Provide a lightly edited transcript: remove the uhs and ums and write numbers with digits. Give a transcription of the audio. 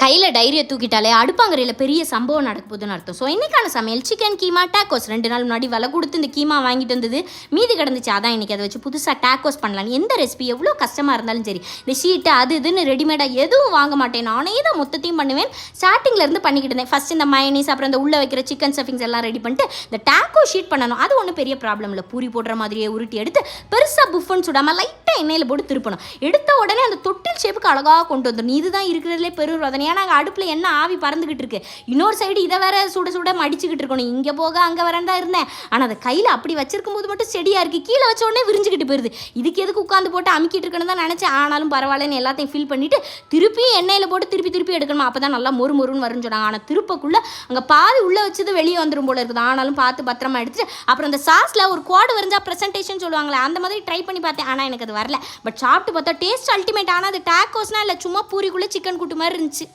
கையில் டைரியை தூக்கிட்டாலே அடுப்பாங்கரையில் பெரிய சம்பவம் நடக்க போதுன்னு அர்த்தம். ஸோ இன்றைக்கான சமையல் சிக்கன் கீமா டேக்கோஸ். 2 நாள் முன்னாடி விலை கொடுத்து இந்த கீமா வாங்கிட்டு வந்தது மீதி கிடந்துச்சு. அதான் இன்றைக்கி அதை வச்சு புதுசாக டேக்கோஸ் பண்ணலான்னு. எந்த ரெசிபி எவ்வளோ கஷ்டமாக இருந்தாலும் சரி, இந்த ஷீட்டு அது இதுன்னு ரெடிமேடாக எதுவும் வாங்க மாட்டேன். நானே தான் மொத்தத்தையும் பண்ணுவேன். ஸ்டார்டிங்லேருந்து பண்ணிக்கிட்டு இருந்தேன். ஃபஸ்ட் இந்த மயனீஸ், அப்புறம் இந்த உள்ளே வைக்கிற சிக்கன் ஸ்டஃபிங்ஸ் எல்லாம் ரெடி பண்ணிட்டு இந்த டேக்கோ ஷீட் பண்ணணும். அது ஒன்றும் பெரிய ப்ராப்ளம் இல்லை. பூரி போடுற மாதிரியே உருட்டி எடுத்து பெருசாக புஃபன் சுடாமல் லைட்டாக எண்ணெயில் போட்டு திருப்பணும். எடுத்த உடனே அந்த தொட்டில் ஷேப்புக்கு அழகாக கொண்டு வந்துடணும். இதுதான் இருக்கிறதுலே பெரும் ரோதனை. ஏன்னா அடுப்பில் என்ன ஆவி பறந்துக்கிட்டு இருக்கு. இன்னொரு சைடு இதை வேற சுட சுட மடிச்சுக்கிட்டு இருக்கணும். இங்கே போக அங்கே வரேன் தான் இருந்தேன். ஆனால் அதை கையில் அப்படி வச்சிருக்கும் போது மட்டும் செடியாக இருக்குது. கீழே வச்ச உடனே விரிஞ்சுக்கிட்டு போயிருது. இதுக்கு எதுக்கு உட்காந்து போட்டு அமுக்கிட்டு இருக்கணும் தான் நினச்சேன். ஆனாலும் பரவாயில்லன்னு எல்லாத்தையும் ஃபில் பண்ணிவிட்டு திருப்பி எண்ணெயில் போட்டு திருப்பி எடுக்கணும். அப்போ தான் நல்லா மொறுன்னு வரும்னு சொன்னாங்க. ஆனால் திருப்பக்குள்ளே அங்கே பாதி உள்ளே வச்சது வெளியே வந்துடும் போல இருக்குது. ஆனாலும் பார்த்து பத்திரமா எடுத்துட்டு அப்புறம் அந்த சாஸில் ஒரு கோடு வரைஞ்சா ப்ரெசன்டேஷன் சொல்லுவாங்களே, அந்த மாதிரி ட்ரை பண்ணி பார்த்தேன். ஆனால் எனக்கு அது வரல. பட் சாப்பிட்டு பார்த்தா டேஸ்ட் அல்டிமேட். ஆனால் அது டேக்கோஸ்னால் இல்லை, சும்மா பூரிக்குள்ளே சிக்கன் கூட்டு மாதிரி இருந்துச்சு.